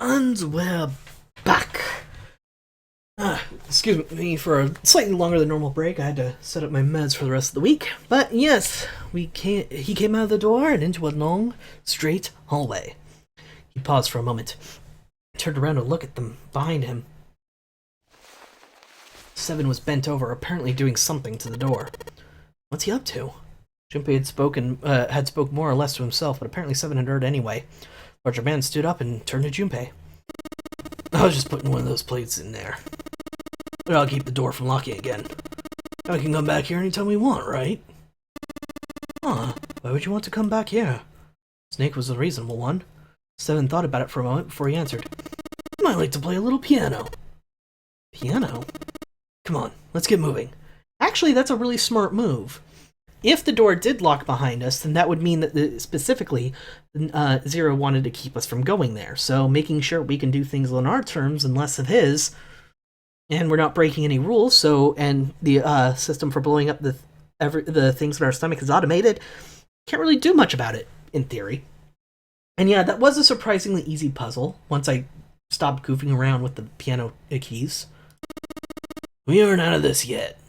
And we're back. Excuse me for a slightly longer than normal break. I had to set up my meds for the rest of the week. But yes, he came out of the door and into a long, straight hallway. He paused for a moment, turned around to look at them behind him. Seven was bent over, apparently doing something to the door. What's he up to? Junpei had spoke more or less to himself, but apparently Seven had heard anyway. Larger man stood up and turned to Junpei. I was just putting one of those plates in there. But I'll keep the door from locking again. Now we can come back here anytime we want, right? Huh, why would you want to come back here? Snake was a reasonable one. Seven thought about it for a moment before he answered. I might like to play a little piano. Piano? Come on, let's get moving. Actually, that's a really smart move. If the door did lock behind us, then that would mean that specifically Zero wanted to keep us from going there. So making sure we can do things on our terms and less of his, and we're not breaking any rules. So and the system for blowing up the things in our stomach is automated. Can't really do much about it in theory. And yeah, that was a surprisingly easy puzzle once I stopped goofing around with the piano keys. We aren't out of this yet.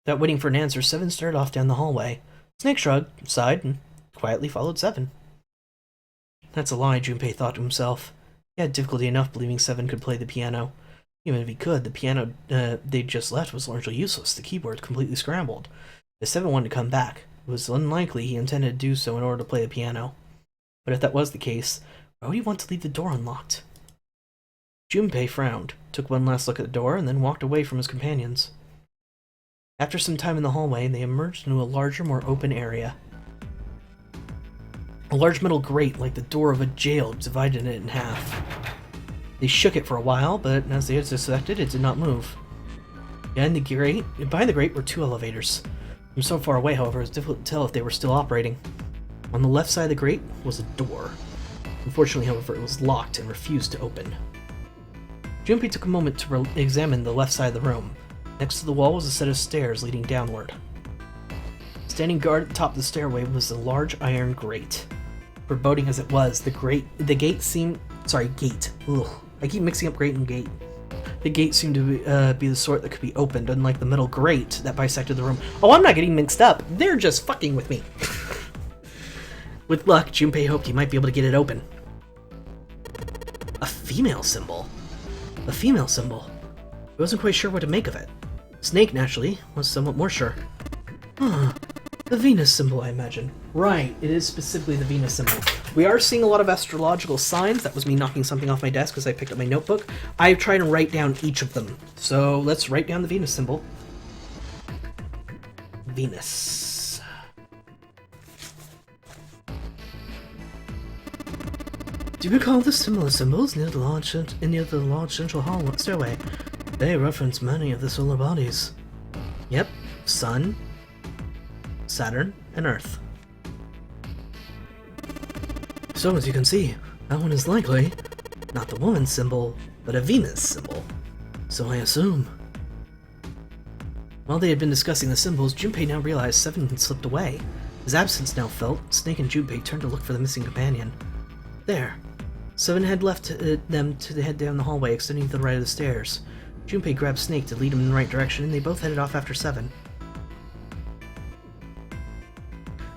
Without waiting for an answer, Seven started off down the hallway. Snake shrugged, sighed, and quietly followed Seven. That's a lie, Junpei thought to himself. He had difficulty enough believing Seven could play the piano. Even if he could, the piano they'd just left was largely useless, the keyboard completely scrambled. If Seven wanted to come back, it was unlikely he intended to do so in order to play the piano. But if that was the case, why would he want to leave the door unlocked? Junpei frowned, took one last look at the door, and then walked away from his companions. After some time in the hallway, they emerged into a larger, more open area. A large metal grate, like the door of a jail, divided it in half. They shook it for a while, but as they had suspected, it did not move. Behind the grate were two elevators. From so far away, however, it was difficult to tell if they were still operating. On the left side of the grate was a door. Unfortunately, however, it was locked and refused to open. Junpei took a moment to examine the left side of the room. Next to the wall was a set of stairs leading downward. Standing guard at the top of the stairway was a large iron grate. Foreboding as it was, the gate seemed... gate. Ugh. I keep mixing up grate and gate. The gate seemed to be the sort that could be opened, unlike the metal grate that bisected the room. Oh, I'm not getting mixed up. They're just fucking with me. With luck, Junpei hoped he might be able to get it open. A female symbol. A female symbol. He wasn't quite sure what to make of it. Snake, naturally, was somewhat more sure. Huh. The Venus symbol, I imagine. Right, it is specifically the Venus symbol. We are seeing a lot of astrological signs. That was me knocking something off my desk as I picked up my notebook. I've tried to write down each of them. So let's write down the Venus symbol. Venus. Do you recall the similar symbols near the large central hall stairway? They reference many of the solar bodies. Yep, Sun, Saturn, and Earth. So as you can see, that one is likely not the woman's symbol, but a Venus symbol. So I assume. While they had been discussing the symbols, Junpei now realized Seven had slipped away. His absence now felt, Snake and Junpei turned to look for the missing companion. There. Seven had left them to head down the hallway, extending to the right of the stairs. Junpei grabbed Snake to lead him in the right direction, and they both headed off after Seven.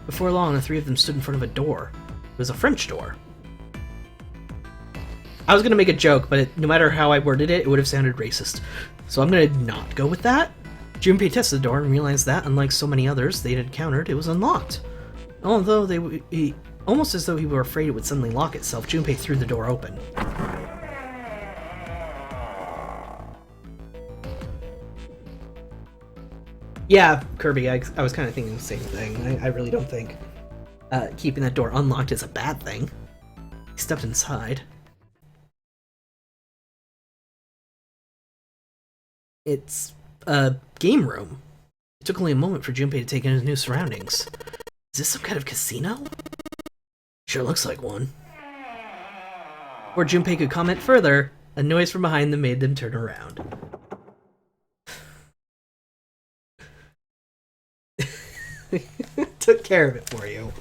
Before long, the three of them stood in front of a door. It was a French door. I was going to make a joke, but no matter how I worded it, it would have sounded racist. So I'm going to not go with that. Junpei tested the door and realized that, unlike so many others they had encountered, it was unlocked. Although almost as though he were afraid it would suddenly lock itself, Junpei threw the door open. Yeah, Kirby, I was kind of thinking the same thing. I really don't think keeping that door unlocked is a bad thing. He stepped inside. It's a game room. It took only a moment for Junpei to take in his new surroundings. Is this some kind of casino? Sure looks like one. Before Junpei could comment further, a noise from behind them made them turn around. Took care of it for you.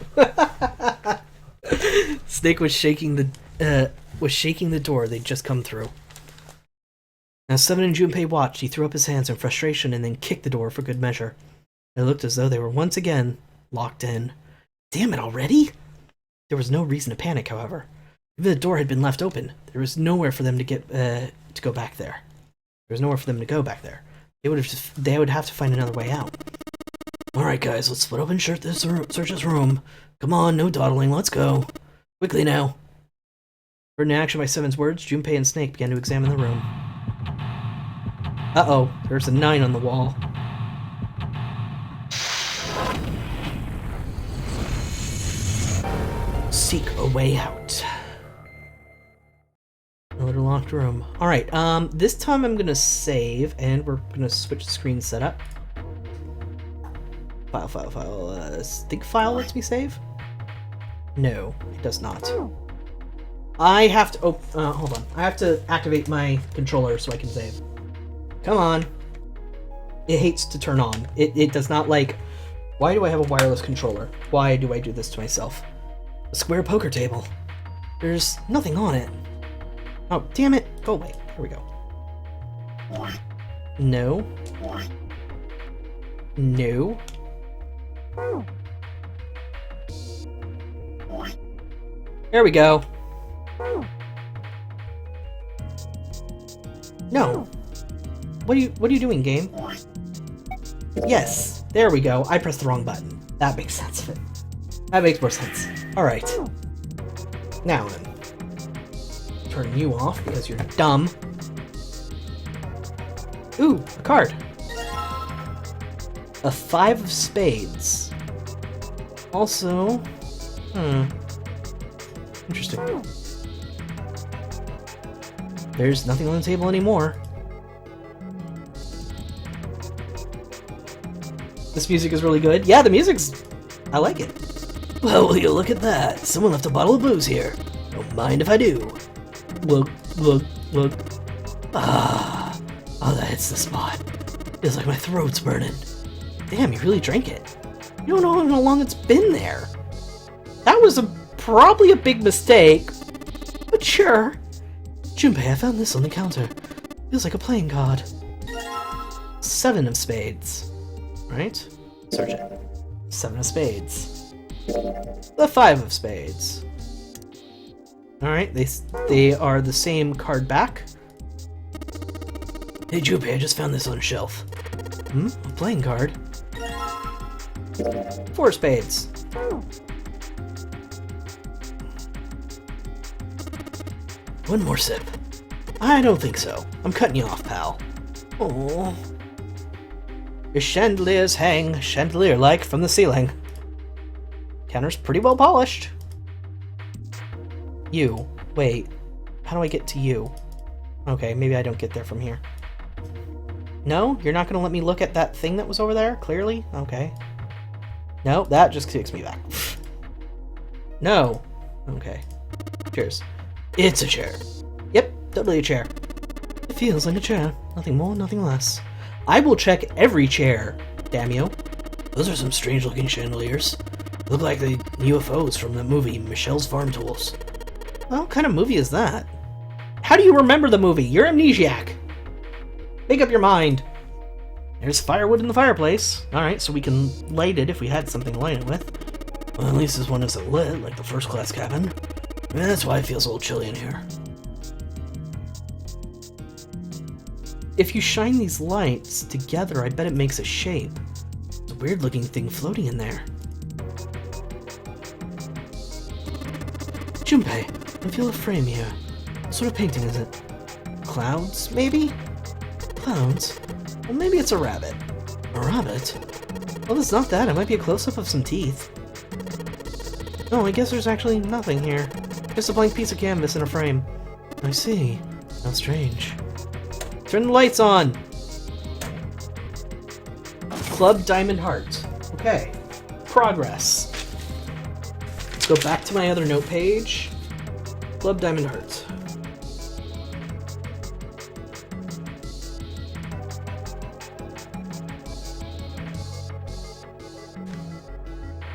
Snake was shaking the was shaking the door they'd just come through. As Seven and Junpei watched, he threw up his hands in frustration and then kicked the door for good measure. It looked as though they were once again locked in. Damn it already? There was no reason to panic, however. Even the door had been left open. There was nowhere for them to get to go back there. There was nowhere for them to go back there. They would have to find another way out. All right, guys, let's split up and search this room. Come on, no dawdling. Let's go quickly now. Heard an action by Seven's words, Junpei and Snake began to examine the room. Uh-oh, there's a 9 on the wall. Seek a way out. Another locked room. Alright, this time I'm gonna save, and we're gonna switch the screen setup. File. Think file lets me save? No, it does not. I have to, hold on. I have to activate my controller so I can save. Come on. It hates to turn on. It does not like... Why do I have a wireless controller? Why do I do this to myself? A square poker table. There's nothing on it. Oh, damn it. Go away. Here we go. No. No. There we go. No. What are you doing, game? Yes. There we go. I pressed the wrong button. That makes sense. That makes more sense. Alright. Now then. Turn you off because you're dumb. Ooh, a card. A 5 of spades. Also... Interesting. There's nothing on the table anymore. This music is really good. Yeah, the music's... I like it. Well, will you look at that? Someone left a bottle of booze here. Don't mind if I do. Look. Ah. Oh, that hits the spot. Feels like my throat's burning. Damn, you really drank it. You don't know how long it's been there. That was probably a big mistake. But sure. Junpei, I found this on the counter. Feels like a playing card. 7 of spades. Right? Search it. 7 of spades. The 5 of spades. Alright, they are the same card back. Hey Junpei, I just found this on a shelf. A playing card. 4 spades. One more sip. I don't think so. I'm cutting you off, pal. Oh. Your chandeliers hang chandelier-like from the ceiling. Counter's pretty well polished. You. Wait. How do I get to you? Okay, maybe I don't get there from here. No? You're not gonna let me look at that thing that was over there? Clearly? Okay. No, that just kicks me back. No. Okay. Cheers. It's a chair. Yep, totally a chair. It feels like a chair. Nothing more, nothing less. I will check every chair, damn you. Those are some strange-looking chandeliers. Look like the UFOs from the movie Michelle's Farm Tools. Well, what kind of movie is that? How do you remember the movie? You're amnesiac. Make up your mind. There's firewood in the fireplace. Alright, so we can light it if we had something to light it with. Well, at least this one isn't lit like the first-class cabin. That's why it feels a little chilly in here. If you shine these lights together, I bet it makes a shape. It's a weird-looking thing floating in there. Junpei, I feel a frame here. What sort of painting is it? Clouds, maybe? Clouds? Well, maybe it's a rabbit. A rabbit? Well, it's not that. It might be a close-up of some teeth. No, I guess there's actually nothing here. Just a blank piece of canvas in a frame. I see. How strange. Turn the lights on! Club Diamond Heart. Okay. Progress. Let's go back to my other note page. Club Diamond Heart.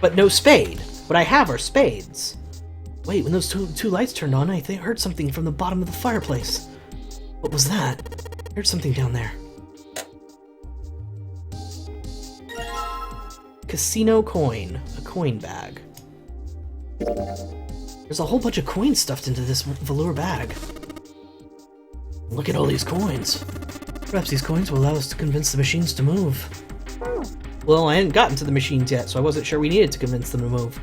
But no spade. What I have are spades. Wait, when those two lights turned on, I heard something from the bottom of the fireplace. What was that? I heard something down there. Casino coin. A coin bag. There's a whole bunch of coins stuffed into this velour bag. Look at all these coins. Perhaps these coins will allow us to convince the machines to move. Well, I hadn't gotten to the machines yet, so I wasn't sure we needed to convince them to move.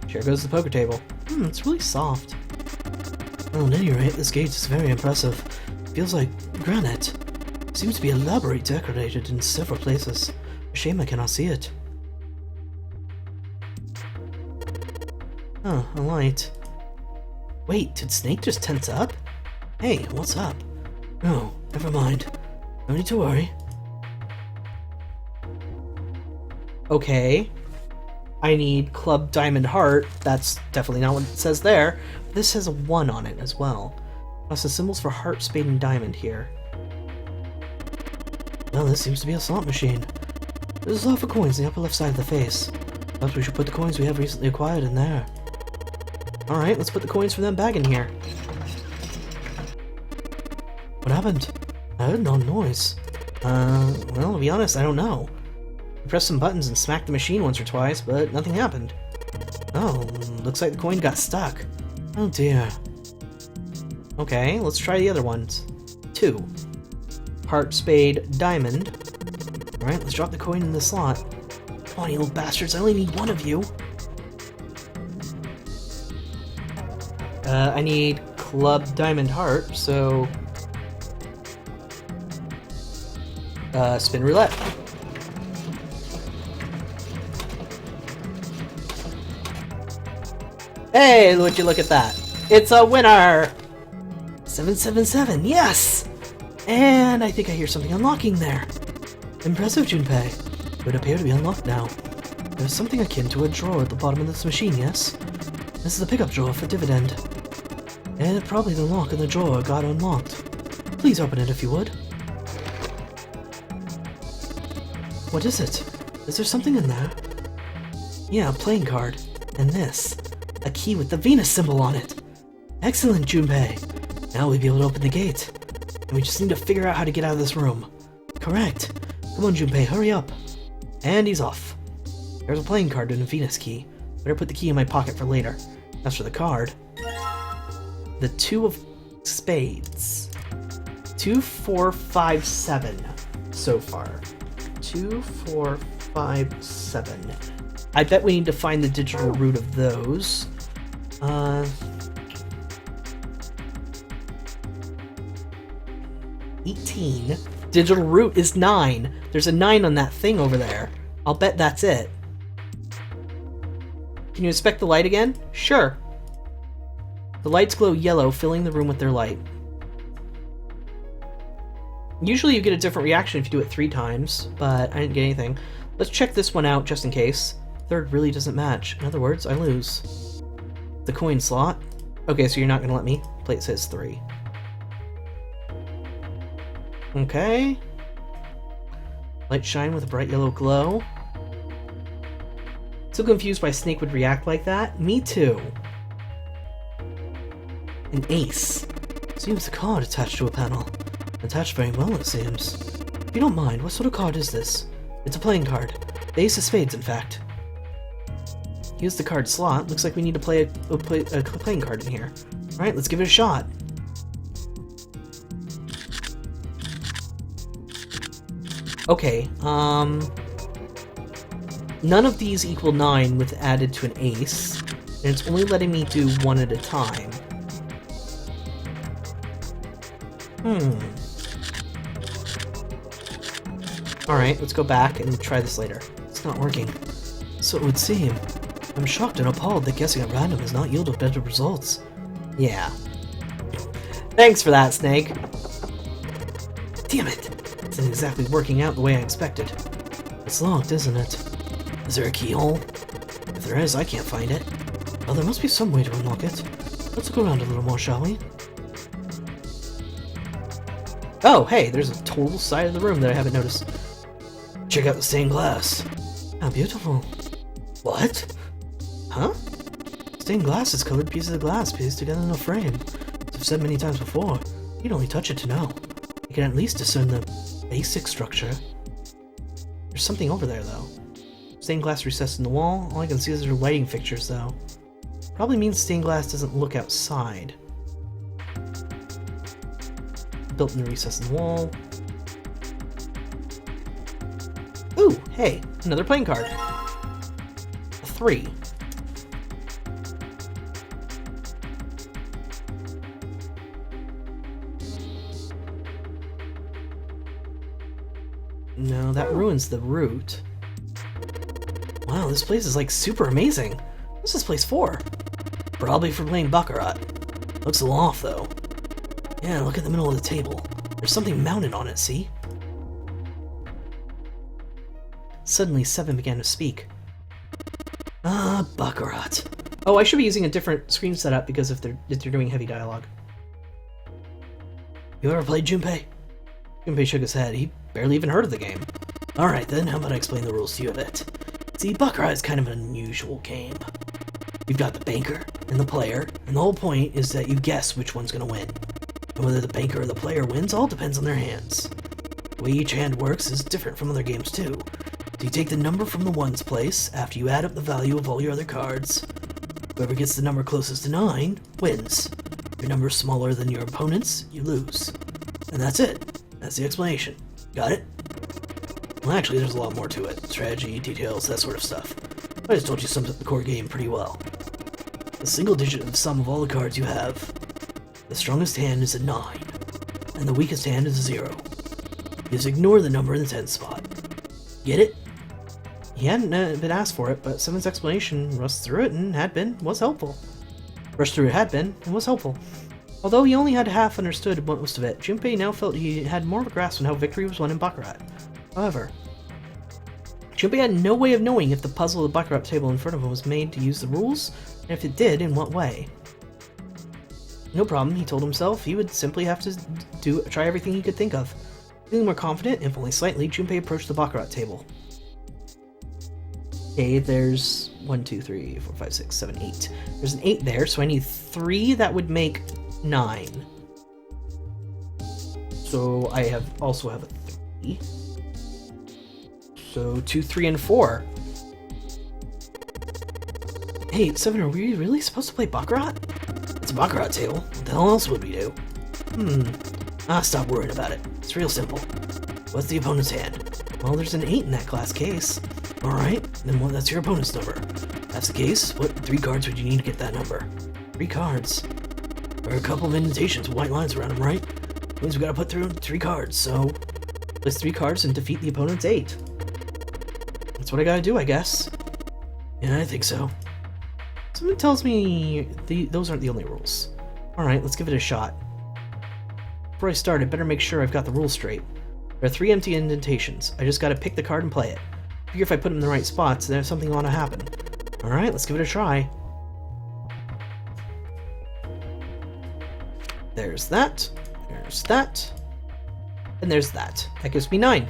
Here goes the poker table. It's really soft. Well, at any rate, this gate is very impressive. Feels like granite. Seems to be elaborately decorated in several places. A shame I cannot see it. Huh, a light. Wait, did Snake just tense up? Hey, what's up? No, never mind. No need to worry. Okay. I need Club Diamond Heart. That's definitely not what it says there. This has a 1 on it as well. Plus the symbols for heart, spade, and diamond here. Well, this seems to be a slot machine. There's a lot of coins in the upper left side of the face. Perhaps we should put the coins we have recently acquired in there. Alright, let's put the coins from that bag in here. What happened? I heard no noise. Well, to be honest, I don't know. I pressed some buttons and smacked the machine once or twice, but nothing happened. Oh, looks like the coin got stuck. Oh dear. Okay, let's try the other ones. 2. Heart, spade, diamond. Alright, let's drop the coin in the slot. Come on, you little bastards, I only need one of you. I need Club Diamond Heart, so... spin roulette. Hey, would you look at that? It's a winner! 777, yes! And I think I hear something unlocking there. Impressive, Junpei. It would appear to be unlocked now. There's something akin to a drawer at the bottom of this machine, yes? This is the pickup drawer for dividend. And probably the lock in the drawer got unlocked. Please open it if you would. What is it? Is there something in there? Yeah, a playing card. And this. A key with the Venus symbol on it. Excellent, Junpei. Now we'll be able to open the gate. And we just need to figure out how to get out of this room. Correct. Come on, Junpei, hurry up. And he's off. There's a playing card and a Venus key. Better put the key in my pocket for later. As for the card, the 2 of spades. 2, 4, 5, 7 so far. 2, 4, 5, 7. I bet we need to find the digital root of those. 18. Digital root is 9. There's a 9 on that thing over there. I'll bet that's it. Can you inspect the light again? Sure. The lights glow yellow, filling the room with their light. Usually you get a different reaction if you do it 3 times, but I didn't get anything. Let's check this one out just in case. Third really doesn't match. In other words, I lose. The coin slot. Okay, so you're not going to let me? Plate says 3. Okay. Light shine with a bright yellow glow. Still confused why Snake would react like that. Me too. An ace. Seems a card attached to a panel. Attached very well, it seems. If you don't mind, what sort of card is this? It's a playing card. The ace of spades, in fact. Here's the card slot. Looks like we need to play a playing card in here. Alright, let's give it a shot. Okay, none of these equal 9 with added to an ace, and it's only letting me do 1 at a time. Alright, let's go back and try this later. It's not working. So it would seem. I'm shocked and appalled that guessing at random has not yielded better results. Yeah. Thanks for that, Snake. Damn it! It isn't exactly working out the way I expected. It's locked, isn't it? Is there a keyhole? If there is, I can't find it. Well, there must be some way to unlock it. Let's look around a little more, shall we? Oh, hey, there's a total side of the room that I haven't noticed. Check out the stained glass. How beautiful. What? Huh? Stained glass is colored pieces of glass pieced together in a frame. As I've said many times before, you can only touch it to know. You can at least discern the basic structure. There's something over there, though. Stained glass recessed in the wall. All I can see is their lighting fixtures, though. Probably means stained glass doesn't look outside. Built in the recess in the wall. Ooh, hey, another playing card. A 3. No, that ruins the route. Wow, this place is like super amazing. What's this place for? Probably for playing Baccarat. Looks a little off though. Yeah, look at the middle of the table. There's something mounted on it, see? Suddenly, Seven began to speak. Ah, Baccarat. Oh, I should be using a different screen setup because if they're doing heavy dialogue. You ever played Junpei? Junpei shook his head. He barely even heard of the game. Alright then, how about I explain the rules to you a bit? See, Baccarat is kind of an unusual game. You've got the banker and the player, and the whole point is that you guess which one's gonna win. And whether the banker or the player wins all depends on their hands. The way each hand works is different from other games too. So you take the number from the ones place after you add up the value of all your other cards. Whoever gets the number closest to 9 wins. If your number is smaller than your opponent's, you lose. And that's it. That's the explanation. Got it? Well, actually, there's a lot more to it. Strategy, details, that sort of stuff. I just told you sums up the core game pretty well. The single digit of the sum of all the cards you have. The strongest hand is a 9, and the weakest hand is a 0. You just ignore the number in the 10th spot. Get it? He hadn't been asked for it, but Seven's explanation rushed through it and was helpful. Although he only had half understood most of it, Junpei now felt he had more of a grasp on how victory was won in Baccarat. However, Junpei had no way of knowing if the puzzle of the Baccarat table in front of him was made to use the rules, and if it did, in what way. No problem, he told himself. He would simply have to try everything he could think of. Feeling more confident, if only slightly, Junpei approached the Baccarat table. Okay, there's 1, 2, 3, 4, 5, 6, 7, 8. There's an 8 there, so I need 3 that would make 9. So I also have a 3. So 2, 3, and 4. Hey, Seven, are we really supposed to play Baccarat? It's a Baccarat table. What the hell else would we do? Stop worrying about it. It's real simple. What's the opponent's hand? Well, there's an 8 in that glass case. Alright, then that's your opponent's number. If that's the case, what 3 cards would you need to get that number? 3 cards. There are a couple of indentations with white lines around them, right? Means we gotta put through 3 cards, so place 3 cards and defeat the opponent's 8. That's what I gotta do, I guess. Yeah, I think so. Someone tells me those aren't the only rules. Alright, let's give it a shot. Before I start, I better make sure I've got the rules straight. There are 3 empty indentations. I just gotta pick the card and play it. I figure if I put them in the right spots, then something ought to happen. Alright, let's give it a try. There's that, and there's that. That gives me 9.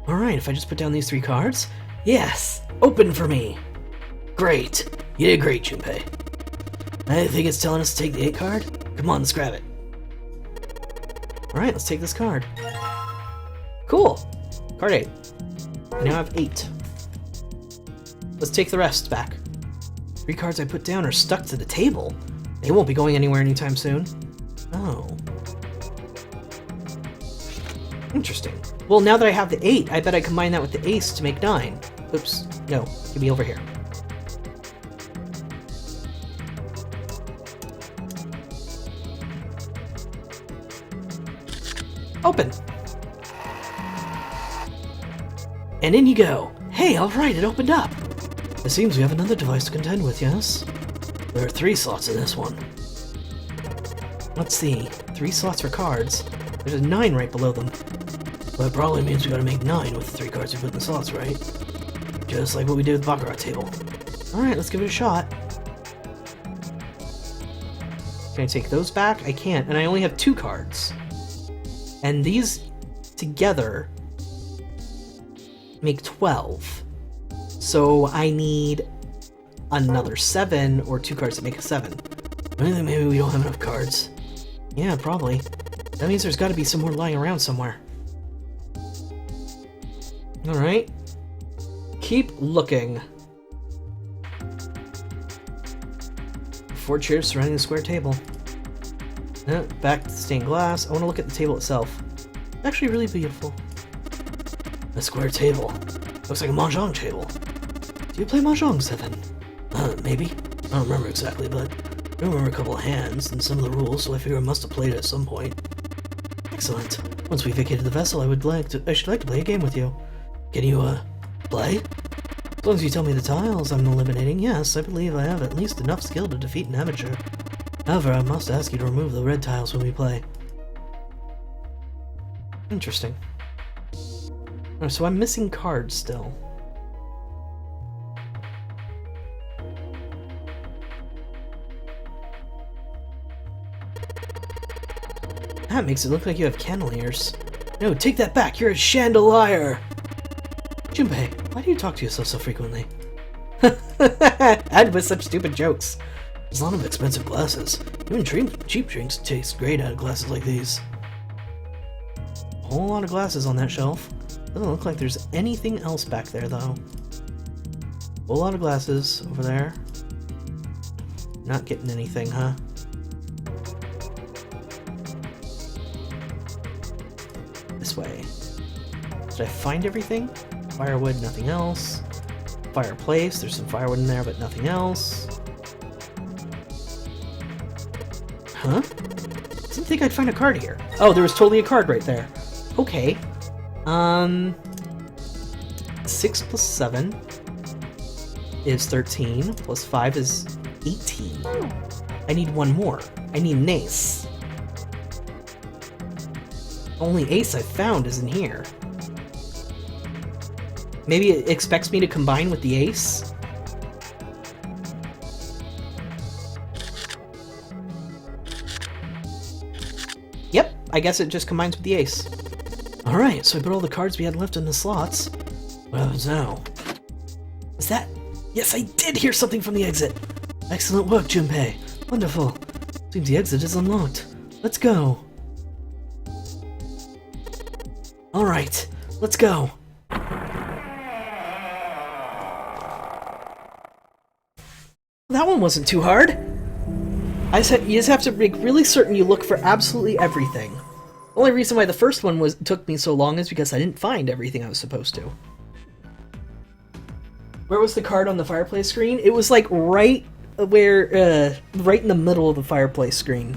Alright, if I just put down these 3 cards... Yes! Open for me! Great! You did great, Junpei. I think it's telling us to take the 8 card? Come on, let's grab it. Alright, let's take this card. Cool! Card 8. I now have 8. Let's take the rest back. 3 cards I put down are stuck to the table. They won't be going anywhere anytime soon. Oh. Interesting. Well, now that I have the 8, I bet I combine that with the ace to make 9. Oops. No. Give me over here. Open. And in you go. Hey, alright, it opened up. It seems we have another device to contend with, yes? There are 3 slots in this one. Let's see. 3 slots for cards. There's a 9 right below them. Well, that probably means we gotta make 9 with the 3 cards we put in the slots, right? Just like what we did with the Baccarat table. Alright, let's give it a shot. Can I take those back? I can't, and I only have 2 cards. And these together make 12. So I need another 7 or 2 cards that make a 7. Really, maybe we don't have enough cards. Yeah, probably. That means there's got to be some more lying around somewhere. Alright. Keep looking. 4 chairs surrounding the square table. Back to the stained glass. I want to look at the table itself. It's actually really beautiful. A square table. Looks like a mahjong table. Do you play mahjong, Seven? Maybe. I don't remember exactly, but I remember a couple of hands and some of the rules, so I figure I must have played it at some point. Excellent. Once we vacated the vessel, I should like to play a game with you. Can you, play? As long as you tell me the tiles I'm eliminating, yes, I believe I have at least enough skill to defeat an amateur. However, I must ask you to remove the red tiles when we play. Interesting. Oh, so I'm missing cards still. That makes it look like you have candeliers. No, take that back! You're a chandelier! Junpei, why do you talk to yourself so frequently? And with such stupid jokes. There's a lot of expensive glasses. Even cheap drinks taste great out of glasses like these. A whole lot of glasses on that shelf. Doesn't look like there's anything else back there, though. A whole lot of glasses over there. Not getting anything, huh? This way. Did I find everything? Firewood, nothing else. Fireplace, there's some firewood in there, but nothing else. Huh? Didn't think I'd find a card here. Oh, there was totally a card right there. Okay. 6 plus 7 is 13, plus 5 is 18. I need one more. I need an ace. Only ace I found is in here. Maybe it expects me to combine with the ace? Yep, I guess it just combines with the ace. Alright, so I put all the cards we had left in the slots. What happens now? Is that... Yes, I did hear something from the exit! Excellent work, Junpei. Wonderful. Seems the exit is unlocked. Let's go. Alright, let's go. That one wasn't too hard. You just have to make really certain you look for absolutely everything. The only reason why the first one took me so long is because I didn't find everything I was supposed to. Where was the card on the fireplace screen? It was like right where, right in the middle of the fireplace screen.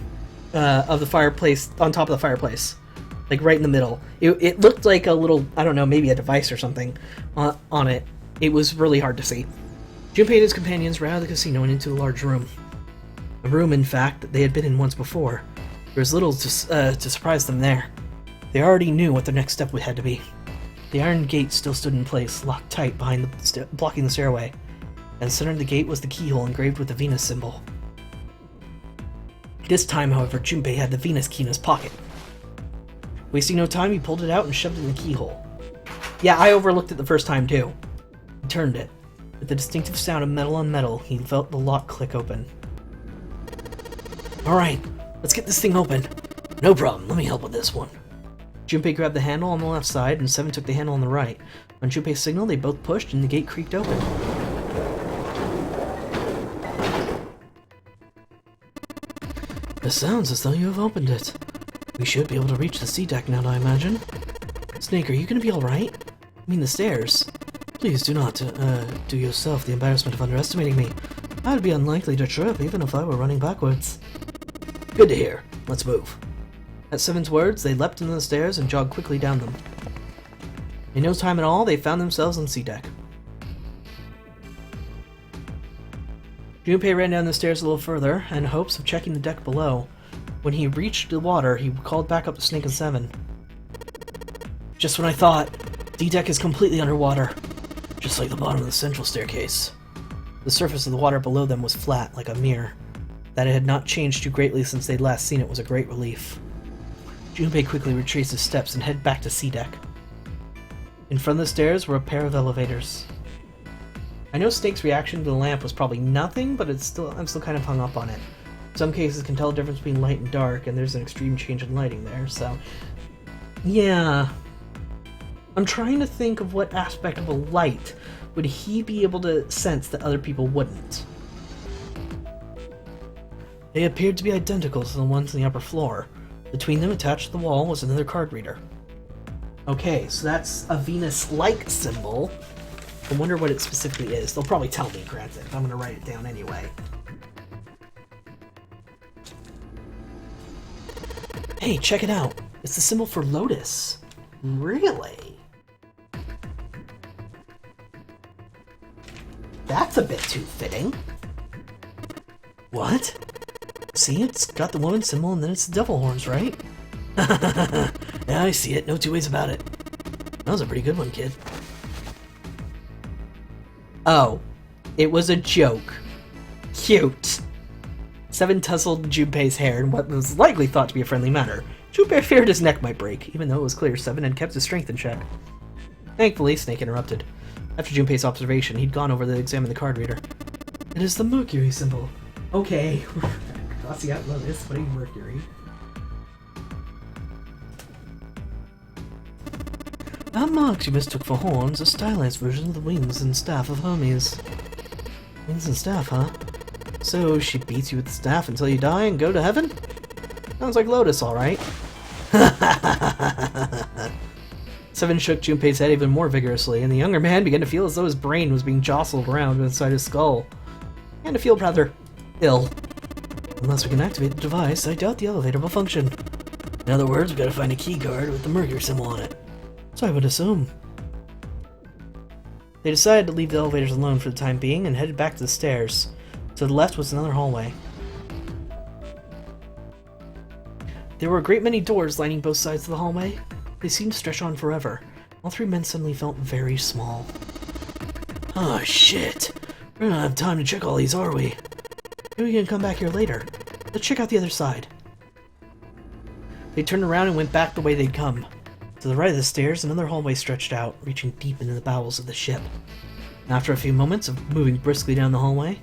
Of the fireplace, on top of the fireplace. Like right in the middle. It looked like a little, I don't know, maybe a device or something on it. It was really hard to see. Junpei and his companions ran out of the casino and into a large room. A room, in fact, that they had been in once before. There was little to surprise them there. They already knew what their next step had to be. The iron gate still stood in place, locked tight behind blocking the stairway. And center of the gate was the keyhole engraved with the Venus symbol. This time, however, Junpei had the Venus key in his pocket. Wasting no time, he pulled it out and shoved it in the keyhole. Yeah, I overlooked it the first time too. He turned it. With the distinctive sound of metal on metal, he felt the lock click open. Alright, let's get this thing open. No problem, let me help with this one. Junpei grabbed the handle on the left side, and Seven took the handle on the right. On Junpei's signal, they both pushed, and the gate creaked open. It sounds as though you have opened it. We should be able to reach the sea deck now, I imagine. Snake, are you gonna be alright? I mean the stairs. Please do not, do yourself the embarrassment of underestimating me. I would be unlikely to trip even if I were running backwards. Good to hear. Let's move. At Seven's words, they leapt into the stairs and jogged quickly down them. In no time at all, they found themselves on sea deck. Junpei ran down the stairs a little further, in hopes of checking the deck below. When he reached the water, he called back up to Snake and Seven. Just when I thought, D-deck is completely underwater, just like the bottom of the central staircase. The surface of the water below them was flat, like a mirror. That it had not changed too greatly since they'd last seen it was a great relief. Junpei quickly retraced his steps and headed back to sea deck. In front of the stairs were a pair of elevators. I know Snake's reaction to the lamp was probably nothing, but I'm still kind of hung up on it. Some cases can tell the difference between light and dark, and there's an extreme change in lighting there, so... Yeah. I'm trying to think of what aspect of a light would he be able to sense that other people wouldn't. They appeared to be identical to the ones on the upper floor. Between them, attached to the wall, was another card reader. Okay, so that's a Venus-like symbol. I wonder what it specifically is. They'll probably tell me, granted. I'm going to write it down anyway. Hey, check it out. It's the symbol for Lotus. Really? That's a bit too fitting. What? See, it's got the woman symbol and then it's the devil horns, right? Yeah, I see it. No two ways about it. That was a pretty good one, kid. Oh, it was a joke. Cute. Seven tousled Junpei's hair in what was likely thought to be a friendly manner. Junpei feared his neck might break, even though it was clear Seven had kept his strength in check. Thankfully, Snake interrupted. After Junpei's observation, he'd gone over to examine the card reader. It is the Mercury symbol. Okay. Gracias, Lotus, putting Mercury. That marks you mistook for horns, a stylized version of the wings and staff of Hermes. Wings and staff, huh? So she beats you with the staff until you die and go to heaven? Sounds like Lotus, alright. Seven shook Junpei's head even more vigorously, and the younger man began to feel as though his brain was being jostled around inside his skull. He began to feel rather ill. Unless we can activate the device, I doubt the elevator will function. In other words, we gotta find a key card with the Mercury symbol on it. So I would assume. They decided to leave the elevators alone for the time being and headed back to the stairs. To the left was another hallway. There were a great many doors lining both sides of the hallway. They seemed to stretch on forever. All three men suddenly felt very small. Oh shit! We don't have time to check all these, are we? Maybe we can come back here later. Let's check out the other side. They turned around and went back the way they'd come. To the right of the stairs, another hallway stretched out, reaching deep into the bowels of the ship. After a few moments of moving briskly down the hallway...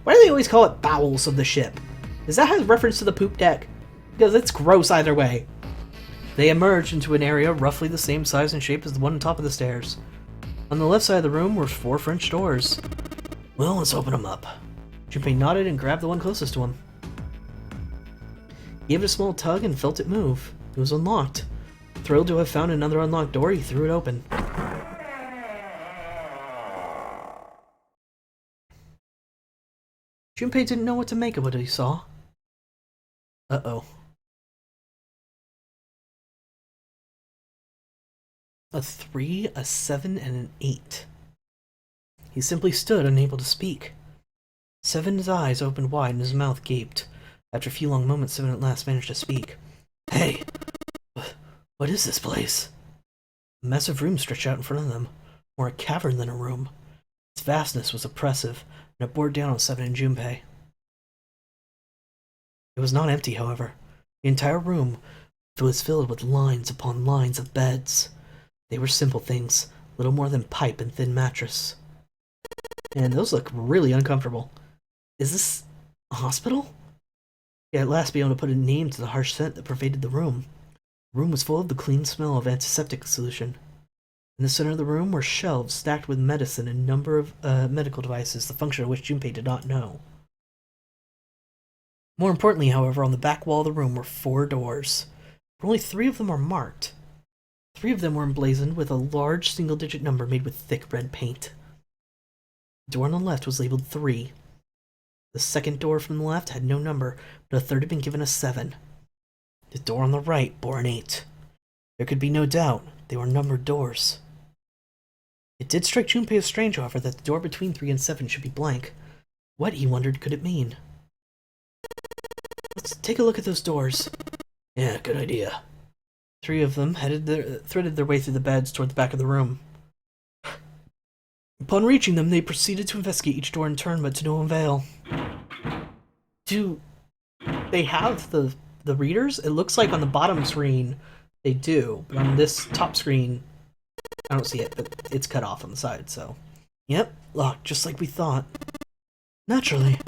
Why do they always call it bowels of the ship? Is that a reference to the poop deck? Because it's gross either way. They emerged into an area roughly the same size and shape as the one on top of the stairs. On the left side of the room were 4 French doors. Well, let's open them up. Junpei nodded and grabbed the one closest to him. He gave it a small tug and felt it move. It was unlocked. Thrilled to have found another unlocked door, he threw it open. Junpei didn't know what to make of what he saw. Uh-oh. A 3, a 7, and an 8. He simply stood, unable to speak. Seven's eyes opened wide and his mouth gaped. After a few long moments, Seven at last managed to speak. Hey! What is this place? A massive room stretched out in front of them, more a cavern than a room. Its vastness was oppressive, and it bore down on Seven and Junpei. It was not empty, however. The entire room was filled with lines upon lines of beds. They were simple things, little more than pipe and thin mattress. And those look really uncomfortable. Is this a hospital? He at last be able to put a name to the harsh scent that pervaded the room. The room was full of the clean smell of antiseptic solution. In the center of the room were shelves stacked with medicine and a number of medical devices, the function of which Junpei did not know. More importantly, however, on the back wall of the room were 4 doors, but only 3 of them were marked. 3 of them were emblazoned with a large single-digit number made with thick red paint. The door on the left was labeled 3. The second door from the left had no number, but a third had been given a 7. The door on the right bore an 8. There could be no doubt they were numbered doors. It did strike Junpei as strange, however, that the door between 3 and 7 should be blank. What, he wondered, could it mean? Let's take a look at those doors. Yeah, good idea. 3 of them threaded their way through the beds toward the back of the room. Upon reaching them, they proceeded to investigate each door in turn, but to no avail. Do they have the readers? It looks like on the bottom screen they do, but on this top screen, I don't see it, but it's cut off on the side, so Yep, locked, just like we thought. Naturally.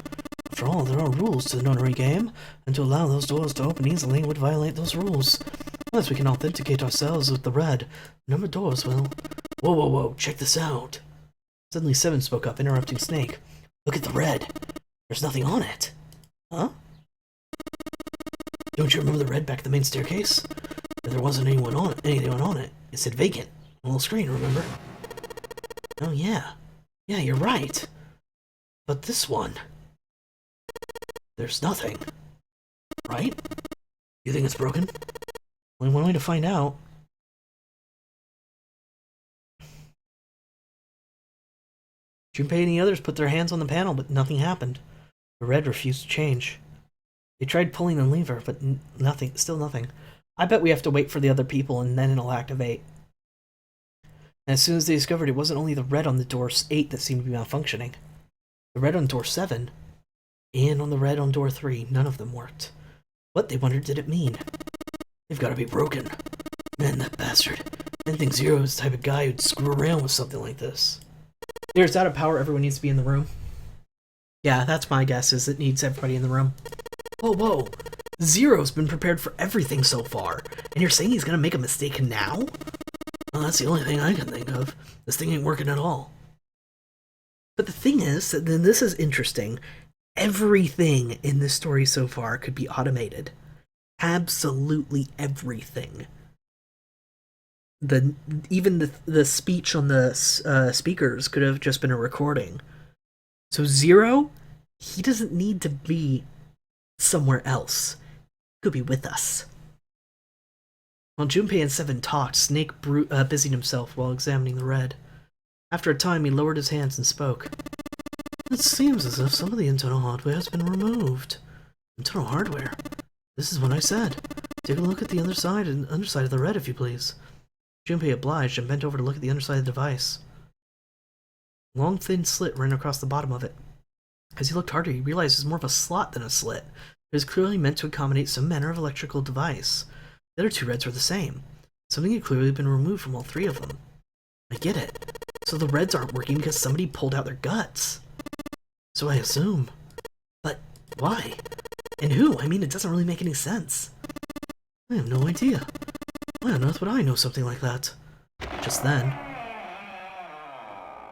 After all, there are rules to the notary game, and to allow those doors to open easily would violate those rules. Unless we can authenticate ourselves with the red, number doors will. Whoa, whoa, whoa, check this out. Suddenly Seven spoke up, interrupting Snake. Look at the red. There's nothing on it. Huh? Don't you remember the red back at the main staircase? There wasn't anything on it. It said vacant. On the little screen, remember? Oh, yeah. Yeah, you're right. But this one... There's nothing. Right? You think it's broken? Only one way to find out. Junpei and the others put their hands on the panel, but nothing happened. The red refused to change. They tried pulling the lever, but nothing. Still nothing. I bet we have to wait for the other people, and then it'll activate. And as soon as they discovered it wasn't only the red on the door 8 that seemed to be malfunctioning. The red on door 7, and on the red on door 3, none of them worked. What, they wondered, did it mean? They've got to be broken. Man, that bastard. I didn't think Zero was the type of guy who'd screw around with something like this. There's out of power, everyone needs to be in the room. Yeah, that's my guess, is it needs everybody in the room. Whoa, whoa. Zero's been prepared for everything so far, and you're saying he's gonna make a mistake now? Well, that's the only thing I can think of. This thing ain't working at all. But the thing is, then this is interesting. Everything in this story so far could be automated. Absolutely everything. Even the speech on the speakers could have just been a recording. So Zero, he doesn't need to be somewhere else. He could be with us. While Junpei and Seven talked, Snake busied himself while examining the red. After a time, he lowered his hands and spoke. It seems as if some of the internal hardware has been removed. Internal hardware? This is what I said. Take a look at the underside of the red, if you please. Junpei obliged and bent over to look at the underside of the device. A long, thin slit ran across the bottom of it. As he looked harder, he realized it was more of a slot than a slit. It was clearly meant to accommodate some manner of electrical device. The other 2 reds were the same. Something had clearly been removed from all 3 of them. I get it. So the reds aren't working because somebody pulled out their guts. So I assume. But why? And who? I mean, it doesn't really make any sense. I have no idea. Why on earth would I know something like that? Just then,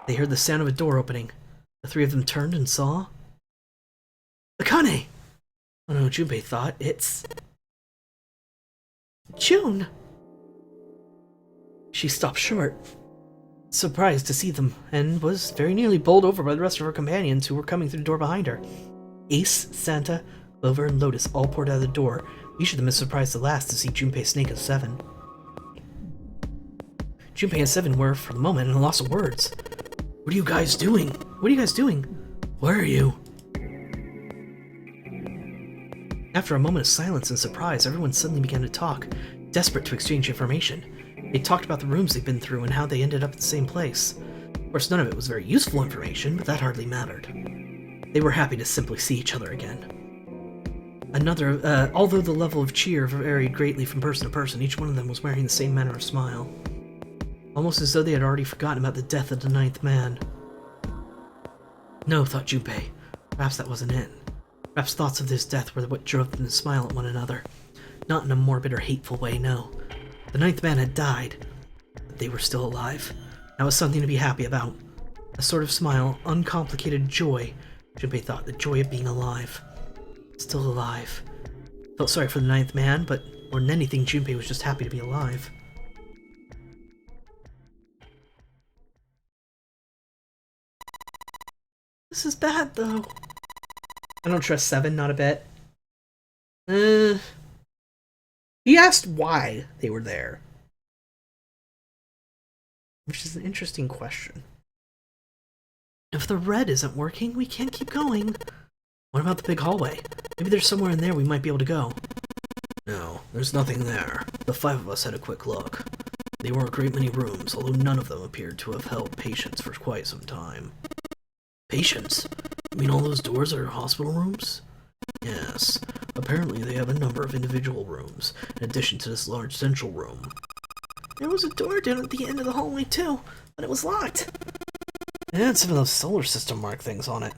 they heard the sound of a door opening. The 3 of them turned and saw... Akane! Oh no, Junpei thought, it's... June! She stopped short, surprised to see them, and was very nearly bowled over by the rest of her companions who were coming through the door behind her. Ace, Santa, Clover, and Lotus all poured out of the door, each of them as surprised at last to see Junpei, Snake, and Seven. Junpei and Seven were, for the moment, at a loss of words. What are you guys doing? What are you guys doing? Where are you? After a moment of silence and surprise, everyone suddenly began to talk, desperate to exchange information. They talked about the rooms they'd been through and how they ended up at the same place. Of course, none of it was very useful information, but that hardly mattered. They were happy to simply see each other again. Although the level of cheer varied greatly from person to person, each one of them was wearing the same manner of smile. Almost as though they had already forgotten about the death of the 9th man. No, thought Junpei. Perhaps that wasn't it. Perhaps thoughts of this death were what drove them to smile at one another. Not in a morbid or hateful way, no. The 9th man had died, but they were still alive. That was something to be happy about. A sort of smile, uncomplicated joy. Junpei thought, the joy of being alive. Still alive. Felt sorry for the 9th man, but more than anything, Junpei was just happy to be alive. This is bad, though. I don't trust Seven, not a bit. He asked why they were there. Which is an interesting question. If the red isn't working, we can't keep going. What about the big hallway? Maybe there's somewhere in there we might be able to go. No, there's nothing there. The 5 of us had a quick look. They were a great many rooms, although none of them appeared to have held patients for quite some time. Patients? You mean all those doors are hospital rooms? Yes. Apparently they have a number of individual rooms, in addition to this large central room. There was a door down at the end of the hallway too, but it was locked. It had some of those solar system mark things on it.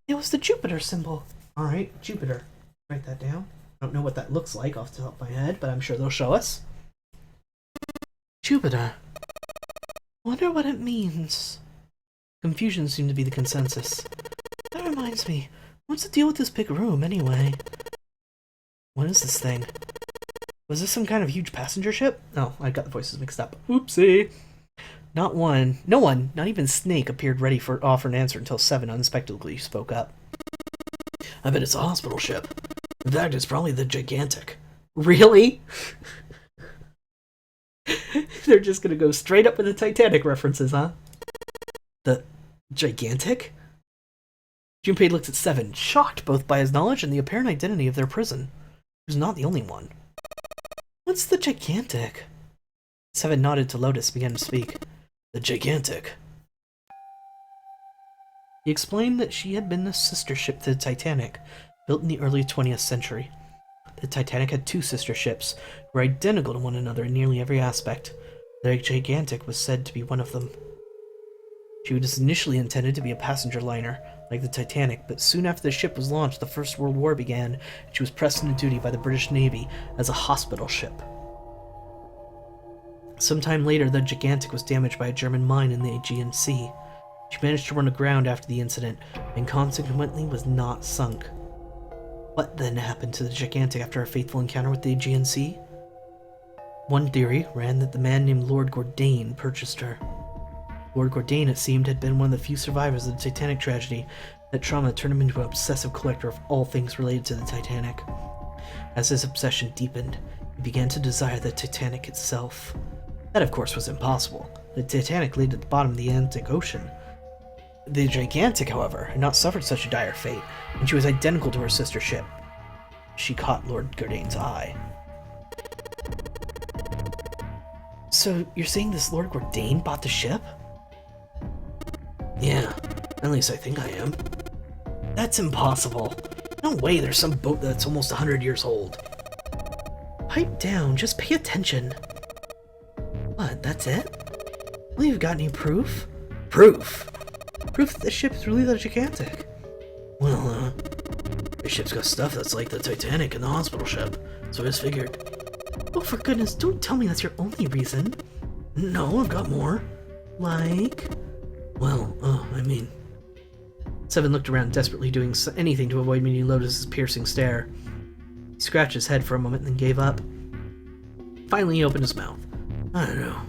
It was the Jupiter symbol. Alright, Jupiter. Write that down. I don't know what that looks like off the top of my head, but I'm sure they'll show us. Jupiter. Wonder what it means. Confusion seemed to be the consensus. That reminds me, what's the deal with this big room, anyway? What is this thing? Was this some kind of huge passenger ship? Oh, I got the voices mixed up. Oopsie. No one, not even Snake, appeared ready for offer an answer until Seven unexpectedly spoke up. I bet it's a hospital ship. In fact, it's probably the Gigantic. Really? They're just gonna go straight up with the Titanic references, huh? The Gigantic? Junpei looked at Seven, shocked both by his knowledge and the apparent identity of their prison. He was not the only one. What's the Gigantic? Seven nodded to Lotus and began to speak. The Gigantic. He explained that she had been the sister ship to the Titanic, built in the early 20th century. The Titanic had two sister ships, who were identical to one another in nearly every aspect. The Gigantic was said to be one of them. She was initially intended to be a passenger liner, like the Titanic, but soon after the ship was launched, the First World War began, and she was pressed into duty by the British Navy as a hospital ship. Sometime later, the Gigantic was damaged by a German mine in the Aegean Sea. She managed to run aground after the incident, and consequently was not sunk. What then happened to the Gigantic after a fateful encounter with the Aegean Sea? One theory ran that the man named Lord Gordain purchased her. Lord Gordain, it seemed, had been one of the few survivors of the Titanic tragedy. That trauma turned him into an obsessive collector of all things related to the Titanic. As his obsession deepened, he began to desire the Titanic itself. That, of course, was impossible. The Titanic lay at the bottom of the Atlantic Ocean. The Gigantic, however, had not suffered such a dire fate, and she was identical to her sister ship. She caught Lord Gordain's eye. So, you're saying this Lord Gordain bought the ship? Yeah, at least I think I am. That's impossible. No way there's some boat that's almost 100 years old. Pipe down, just pay attention. What, that's it? Well, you've got any proof? Proof? Proof that the ship is really the Gigantic. Well, the ship's got stuff that's like the Titanic and the hospital ship, so I just figured. Oh, for goodness, don't tell me that's your only reason. No, I've got more. Like? Well, I mean... Seven looked around, desperately doing anything to avoid meeting Lotus's piercing stare. He scratched his head for a moment and then gave up. Finally, he opened his mouth. I don't know.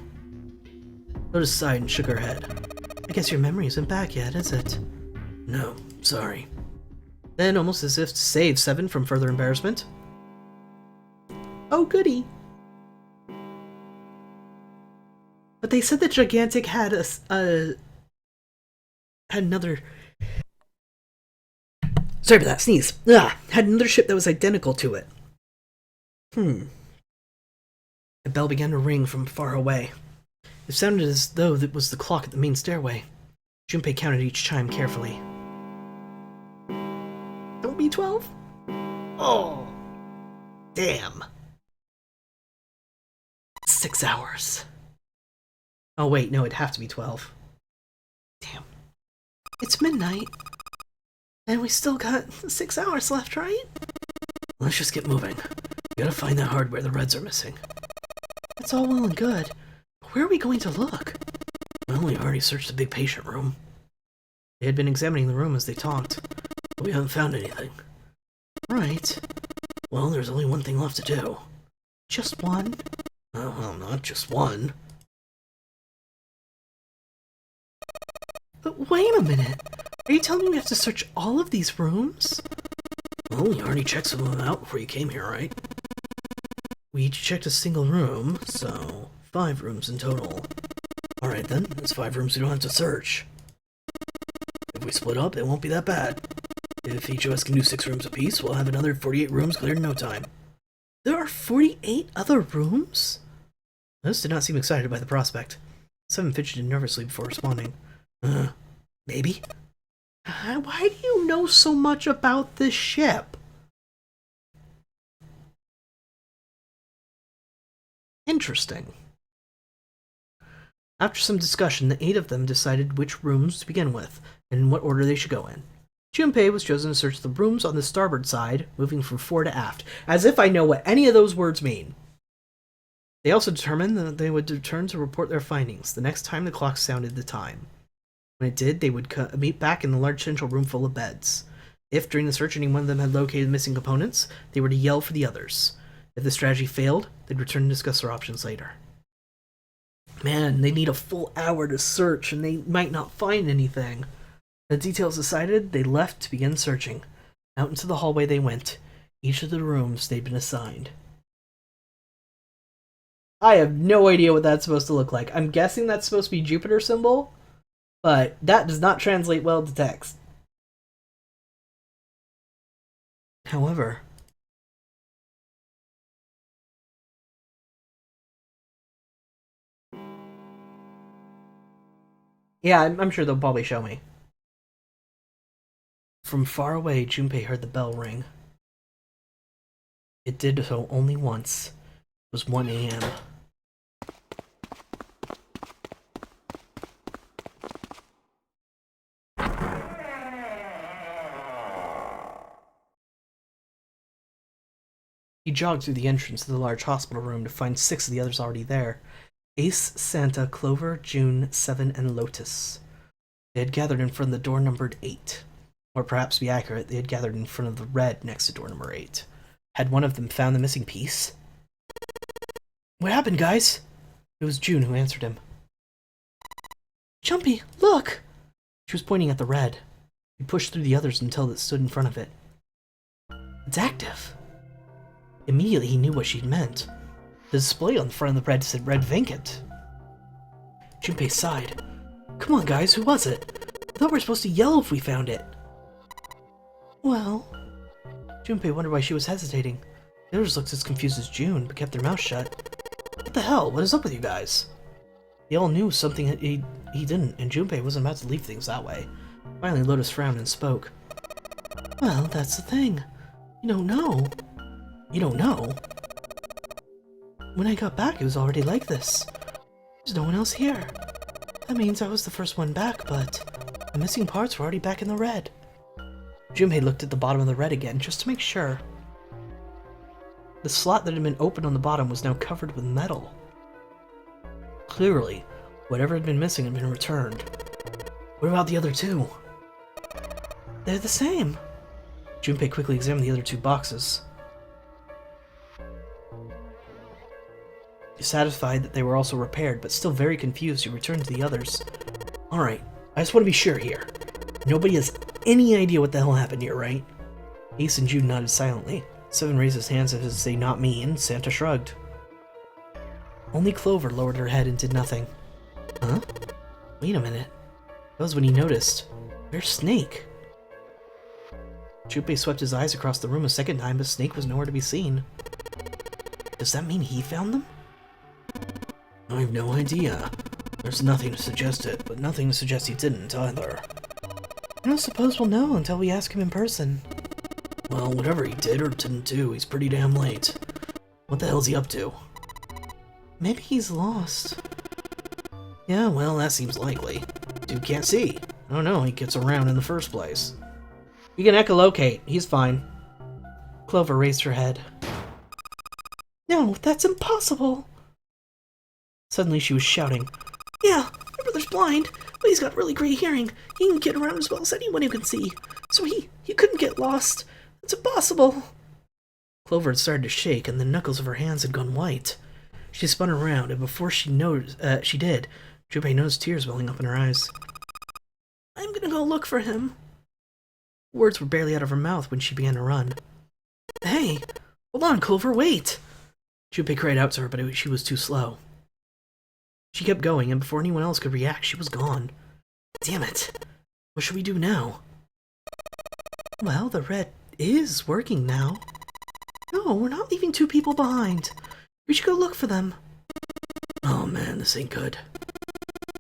Lotus sighed and shook her head. I guess your memory isn't back yet, is it? No, sorry. Then, almost as if to save Seven from further embarrassment. Oh, goody. But they said that Gigantic had had another... Sorry for that sneeze. Had another ship that was identical to it. A bell began to ring from far away. It sounded as though it was the clock at the main stairway. Junpei counted each chime carefully. Don't be 12? Oh, damn. 6 hours. Oh wait, no, it'd have to be 12. Damn. It's midnight. And we still got 6 hours left, right? Let's just get moving. We gotta find that hardware the Reds are missing. That's all well and good. But where are we going to look? Well, we've already searched the big patient room. They had been examining the room as they talked, but we haven't found anything. Right. Well, there's only one thing left to do. Just one? Oh, well, not just one. But wait a minute. Are you telling me we have to search all of these rooms? Well, you already checked some of them out before you came here, right? We each checked a single room, so 5 rooms in total. Alright then, that's 5 rooms we don't have to search. If we split up, it won't be that bad. If each of us can do 6 rooms apiece, we'll have another 48 rooms cleared in no time. There are 48 other rooms? This did not seem excited by the prospect. Seven fidgeted nervously before responding. Maybe? Why do you know so much about this ship? Interesting. After some discussion, the 8 of them decided which rooms to begin with, and in what order they should go in. Junpei was chosen to search the rooms on the starboard side, moving from fore to aft, as if I know what any of those words mean. They also determined that they would return to report their findings the next time the clock sounded the time. When it did, they would meet back in the large central room full of beds. If, during the search, any one of them had located missing components, they were to yell for the others. If the strategy failed, they'd return and discuss their options later. Man, they need a full hour to search, and they might not find anything. The details decided, they left to begin searching. Out into the hallway they went, each of the rooms they'd been assigned. I have no idea what that's supposed to look like. I'm guessing that's supposed to be Jupiter symbol, but that does not translate well to text. However, yeah, I'm sure they'll probably show me. From far away, Junpei heard the bell ring. It did so only once. It was 1 a.m. He jogged through the entrance to the large hospital room to find 6 of the others already there. Ace, Santa, Clover, June, Seven, and Lotus. They had gathered in front of the door numbered 8. Or perhaps to be accurate, they had gathered in front of the red next to door number 8. Had one of them found the missing piece? What happened, guys? It was June who answered him. Jumpy, look! She was pointing at the red. He pushed through the others until it stood in front of it. It's active. Immediately he knew what she'd meant. The display on the front of the red said Red Vacant. Junpei sighed. Come on, guys, who was it? I thought we were supposed to yell if we found it. Well... Junpei wondered why she was hesitating. The others looked as confused as June, but kept their mouths shut. What the hell? What is up with you guys? They all knew something he didn't, and Junpei wasn't about to leave things that way. Finally, Lotus frowned and spoke. Well, that's the thing. You don't know. You don't know? When I got back, it was already like this. There's no one else here. That means I was the first one back, but the missing parts were already back in the red. Junpei looked at the bottom of the red again, just to make sure. The slot that had been opened on the bottom was now covered with metal. Clearly, whatever had been missing had been returned. What about the other 2? They're the same. Junpei quickly examined the other 2 boxes. Satisfied that they were also repaired, but still very confused, he returned to the others. Alright, I just want to be sure here. Nobody has any idea what the hell happened here, right? Ace and Jude nodded silently. Seven raised his hands as if to say not me, and Santa shrugged. Only Clover lowered her head and did nothing. Huh? Wait a minute. That was when he noticed. Where's Snake? Junpei swept his eyes across the room a second time, but Snake was nowhere to be seen. Does that mean he found them? I have no idea. There's nothing to suggest it, but nothing to suggest he didn't either. I don't suppose we'll know until we ask him in person. Well, whatever he did or didn't do, he's pretty damn late. What the hell's he up to? Maybe he's lost. Yeah, well, that seems likely. Dude can't see. I don't know how he gets around in the first place. We can echolocate. He's fine. Clover raised her head. No, that's impossible! Suddenly she was shouting. Yeah, my brother's blind, but he's got really great hearing. He can get around as well as anyone who can see. So he couldn't get lost. It's impossible. Clover had started to shake, and the knuckles of her hands had gone white. She spun around, and before she did, Junpei noticed tears welling up in her eyes. I'm gonna go look for him. Words were barely out of her mouth when she began to run. Hey, hold on, Clover, wait! Junpei cried out to her, but she was too slow. She kept going, and before anyone else could react, she was gone. Damn it! What should we do now? Well, the red is working now. No, we're not leaving 2 people behind. We should go look for them. Oh man, this ain't good.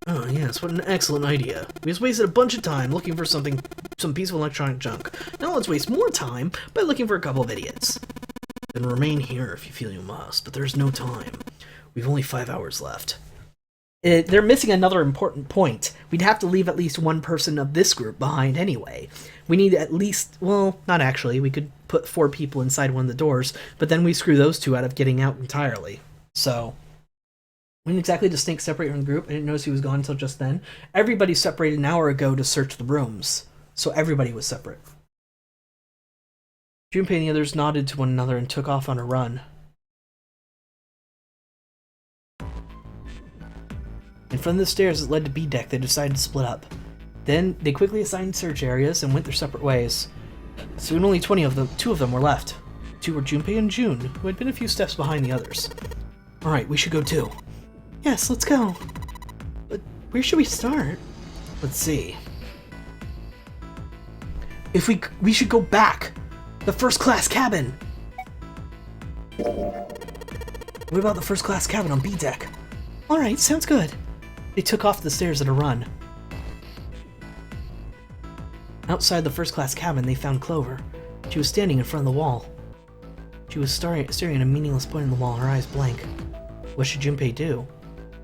Oh yes, what an excellent idea. We just wasted a bunch of time looking for some piece of electronic junk. Now let's waste more time by looking for a couple of idiots. Then remain here if you feel you must, but there's no time. We've only 5 hours left. they're missing another important point. We'd have to leave at least one person of this group behind anyway. We need at least, well, not actually. We could put 4 people inside one of the doors, but then we screw those 2 out of getting out entirely. So, when exactly did Snake separate from the group? I didn't notice he was gone until just then. Everybody separated an hour ago to search the rooms, so everybody was separate. Junpei and the others nodded to one another and took off on a run. In front of the stairs that led to B deck, they decided to split up. Then, they quickly assigned search areas and went their separate ways. Soon only 2 of them were left. 2 were Junpei and June, who had been a few steps behind the others. Alright, we should go too. Yes, let's go. But where should we start? Let's see. If we should go back! The first class cabin! What about the first class cabin on B deck? Alright, sounds good. They took off the stairs at a run. Outside the first-class cabin, they found Clover. She was standing in front of the wall. She was staring at a meaningless point in the wall, her eyes blank. What should Junpei do?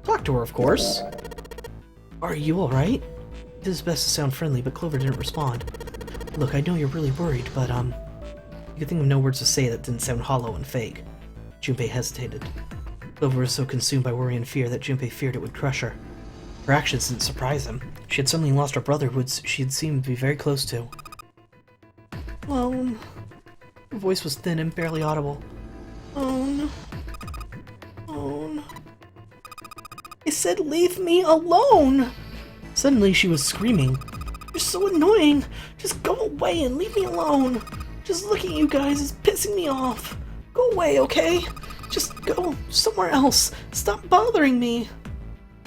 Talk to her, of course. Are you alright? He did his best to sound friendly, but Clover didn't respond. Look, I know you're really worried, but, you could think of no words to say that didn't sound hollow and fake. Junpei hesitated. Clover was so consumed by worry and fear that Junpei feared it would crush her. Her actions didn't surprise him. She had suddenly lost her brother, who she had seemed to be very close to. Alone. Her voice was thin and barely audible. Alone. Alone. I said leave me alone! Suddenly she was screaming. You're so annoying! Just go away and leave me alone! Just looking at you guys is pissing me off! Go away, okay? Just go somewhere else! Stop bothering me!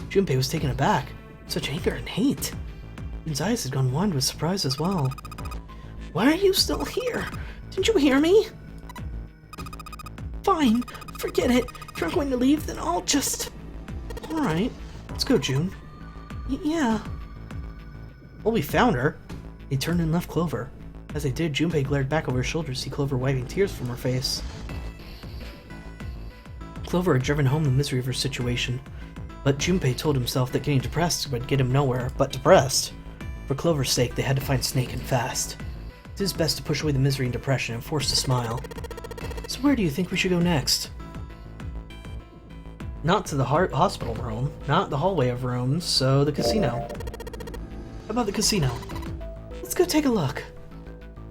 Junpei was taken aback. Such anger and hate. His eyes had gone wide with surprise as well. Why are you still here? Didn't you hear me? Fine, forget it. If you're going to leave, then I'll just... Alright, let's go, June. Yeah. Well, we found her. They turned and left Clover. As they did, Junpei glared back over her shoulder to see Clover wiping tears from her face. Clover had driven home the misery of her situation. But Junpei told himself that getting depressed would get him nowhere but depressed. For Clover's sake, they had to find Snake and fast. He did his best to push away the misery and depression and forced a smile. So where do you think we should go next? Not to the hospital room, not the hallway of rooms, so the casino. How about the casino? Let's go take a look.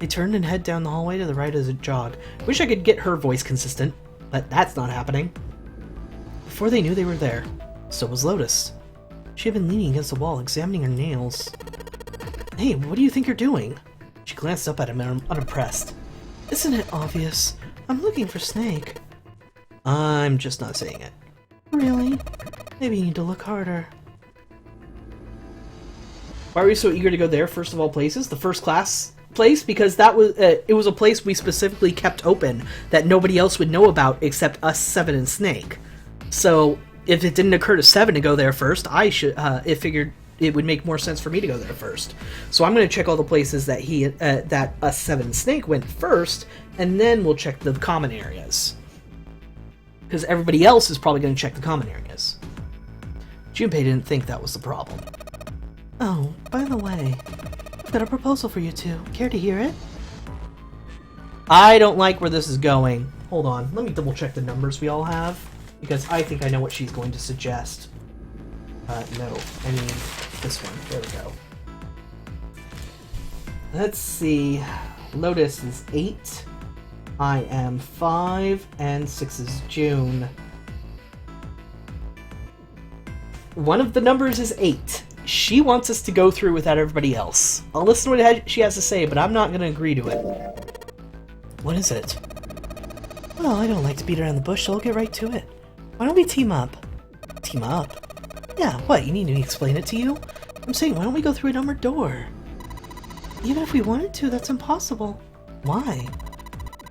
They turned and head down the hallway to the right as a jog. Wish I could get her voice consistent, but that's not happening. Before they knew they were there, so was Lotus. She had been leaning against the wall, examining her nails. Hey, what do you think you're doing? She glanced up at him, unimpressed. Isn't it obvious? I'm looking for Snake. I'm just not saying it. Really? Maybe you need to look harder. Why were you so eager to go there, first of all places? The first class place? Because that was it was a place we specifically kept open that nobody else would know about except us, Seven, and Snake. So if it didn't occur to Seven to go there first, it figured it would make more sense for me to go there first. So I'm going to check all the places that that us, Seven, and Snake went first, and then we'll check the common areas. Because everybody else is probably going to check the common areas. Junpei didn't think that was the problem. Oh, by the way, I've got a proposal for you two. Care to hear it? I don't like where this is going. Hold on, let me double check the numbers we all have. Because I think I know what she's going to suggest. No, I mean this one. There we go. Let's see. Lotus is 8. I am 5. And 6 is June. One of the numbers is 8. She wants us to go through without everybody else. I'll listen to what she has to say, but I'm not going to agree to it. What is it? Well, I don't like to beat around the bush, so I'll get right to it. Why don't we team up? Team up? Yeah, what, you need me to explain it to you? I'm saying, why don't we go through a numbered door? Even if we wanted to, that's impossible. Why?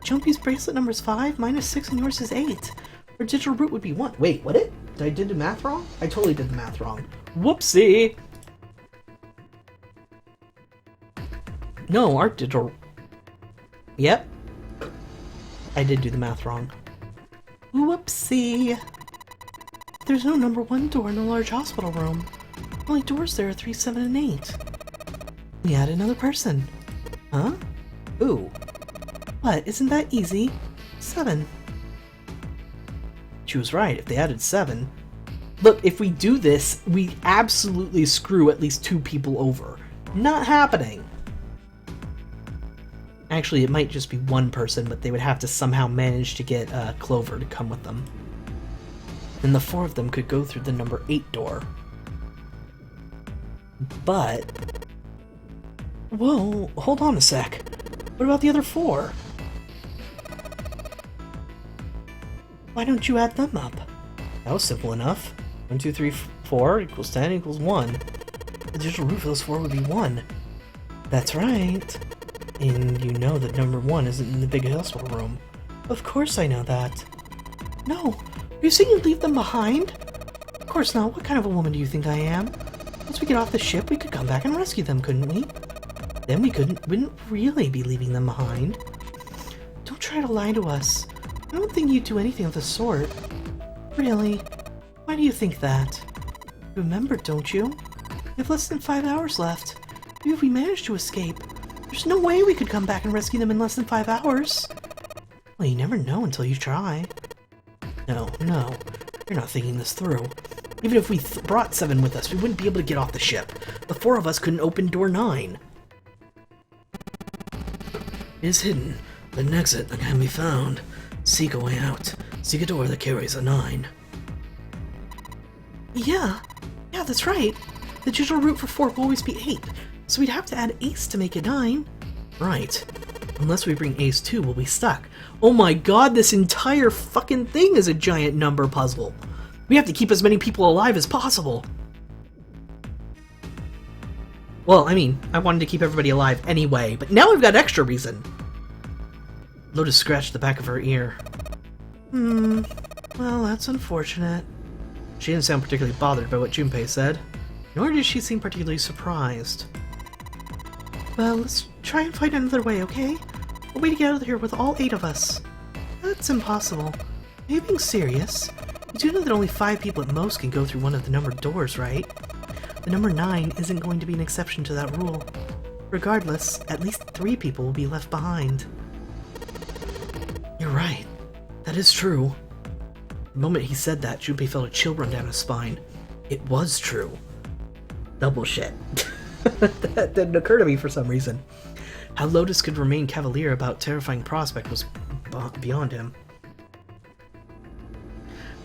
Junpei's bracelet number's 5, mine is 6, and yours is 8. Our digital root would be 1. Wait, what Did I do the math wrong? I totally did the math wrong. Whoopsie! No, our digital... Yep. I did do the math wrong. Whoopsie! There's no number 1 door in the large hospital room. The only doors there are 3, 7, and 8. We add another person. Huh? Who? What? Isn't that easy? 7. She was right. If they added 7... Look, if we do this, we absolutely screw at least 2 people over. Not happening. Actually, it might just be 1 person, but they would have to somehow manage to get Clover to come with them. And the 4 of them could go through the number 8 door. But... Whoa, hold on a sec. What about the other 4? Why don't you add them up? That was simple enough. 1, 2, 3, 4 equals 10 equals 1. The digital root for those 4 would be 1. That's right. And you know that number 1 isn't in the big hospital room. Of course I know that. No, are you saying you'd leave them behind? Of course not. What kind of a woman do you think I am? Once we get off the ship, we could come back and rescue them, couldn't we? Then we wouldn't really be leaving them behind. Don't try to lie to us. I don't think you'd do anything of the sort. Really? Why do you think that? Remember, don't you? We have less than 5 hours left. Even if we manage to escape, there's no way we could come back and rescue them in less than 5 hours. Well, you never know until you try. No, you're not thinking this through. Even if we brought 7 with us, we wouldn't be able to get off the ship. The 4 of us couldn't open door 9. It is hidden, but an exit that can be found. Seek a way out. Seek a door that carries a 9. Yeah, that's right. The digital root for 4 will always be 8, so we'd have to add Ace to make it 9. Right. Unless we bring Ace too, we'll be stuck. Oh my god, this entire fucking thing is a giant number puzzle. We have to keep as many people alive as possible. Well, I mean, I wanted to keep everybody alive anyway, but now we've got extra reason. Lotus scratched the back of her ear. Well, that's unfortunate. She didn't sound particularly bothered by what Junpei said, nor did she seem particularly surprised. Well, let's try and find another way, okay? A way to get out of here with all 8 of us. That's impossible. Are you being serious? You do know that only 5 people at most can go through one of the numbered doors, right? The number 9 isn't going to be an exception to that rule. Regardless, at least 3 people will be left behind. You're right. That is true. The moment he said that, Junpei felt a chill run down his spine. It was true. Double shit. That didn't occur to me for some reason. How Lotus could remain cavalier about terrifying prospect was beyond him.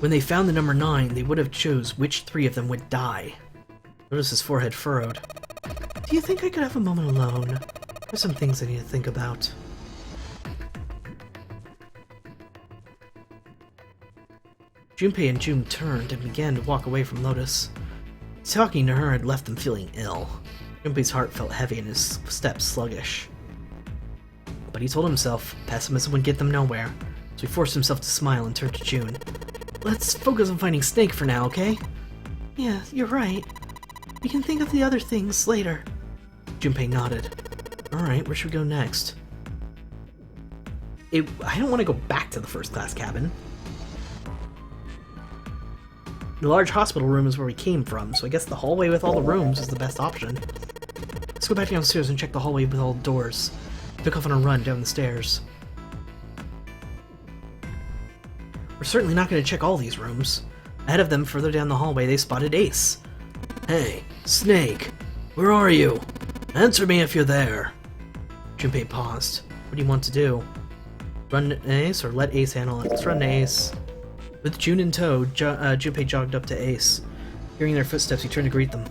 When they found the number 9, they would have chose which 3 of them would die. Lotus's forehead furrowed. Do you think I could have a moment alone? There's some things I need to think about. Junpei and June turned and began to walk away from Lotus. Talking to her had left them feeling ill. Junpei's heart felt heavy and his steps sluggish. But he told himself pessimism would get them nowhere, so he forced himself to smile and turned to June. Let's focus on finding Snake for now, okay? Yeah, you're right. We can think of the other things later. Junpei nodded. Alright, where should we go next? I don't want to go back to the first class cabin. The large hospital room is where we came from, so I guess the hallway with all the rooms is the best option. Let's go back downstairs and check the hallway with all the doors. Took off on a run down the stairs. We're certainly not going to check all these rooms. Ahead of them, further down the hallway, they spotted Ace. Hey, Snake, where are you? Answer me if you're there. Junpei paused. What do you want to do? Run to Ace or let Ace handle it? Let's run to Ace. With June in tow, Junpei jogged up to Ace. Hearing their footsteps, he turned to greet them.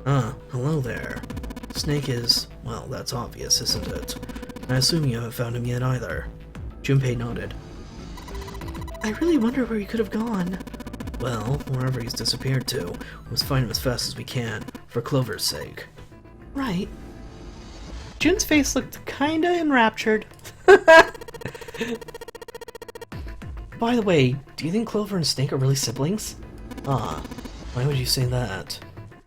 Ah, hello there. Snake is... well, that's obvious, isn't it? I assume you haven't found him yet either. Junpei nodded. I really wonder where he could have gone. Well, wherever he's disappeared to, we must find him as fast as we can, for Clover's sake. Right. June's face looked kinda enraptured. By the way, do you think Clover and Snake are really siblings? Ah, why would you say that?